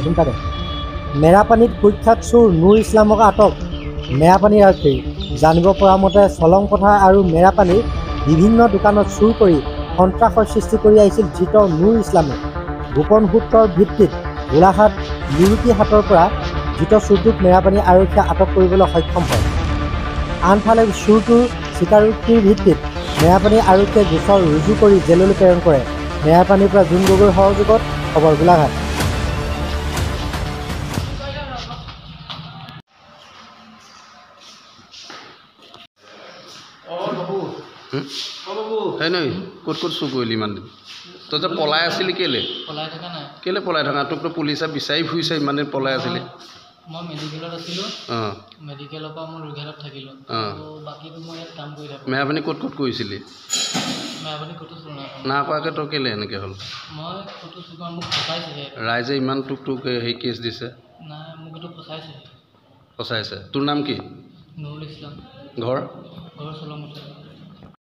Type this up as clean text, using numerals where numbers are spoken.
সোনকালে মেৰাপানীত কুখ্যাত চোৰ নুৰ ইছলামক আটক মেৰাপানীৰ আৰক্ষী জানিব পৰা মতে চলংপথাৰ আৰু মেৰাপানীৰ বিভিন্ন দোকানত চুৰ কৰি সন্ত্ৰাসৰ সৃষ্টি কৰি আহিছিল ধৃত নুৰ ইছলামে গোপন সূত্ৰৰ ভিত্তিত গোলাঘাট লুৰুকিহাটৰ পৰা ধৃত চোৰটোক মেৰাপানী আৰক্ষীয়ে আটক কৰিবলৈ সক্ষম হয়। আনফালে চোৰটোৰ স্বীকাৰোক্তিৰ ভিত্তিত মেৰাপানী আৰক্ষীয়ে গোচৰ ৰুজু কৰি জেললৈ প্ৰেৰণ কৰে। মেৰাপানীৰ পৰা জোন গগৈৰ সহযোগত খবৰ গোলাঘাট। ক'ত চুৰ কৰিলি ইমান দিন তই যে পলাই আছিলি কেলে পলাই থকা তোকতো পুলিচে বিচাৰি ফুৰিছে ইমান দিন পলাই আছিলি মই মেডিকেলত আছিলোঁ মেডিকেলৰ পৰা মই ৰোগীহাটত থাকিলোঁ বাকীটো মই ইয়াত কাম কৰি থাকোঁ। মেৰাপানী ক'ত কৰিছিলি মেৰাপানী ক'তো চুৰ না কৰাকৈ তই কেলে এনেকৈ হ'ল মই ক'তো চুৰ কৰা মোক ফচাইছে ৰাইজে ইমান তোক সেই কেছ দিছে নাই মোক এইটো ফচাইছে তোৰ নাম কি নুৰুল ইছলাম ঘৰ চলংপথাৰ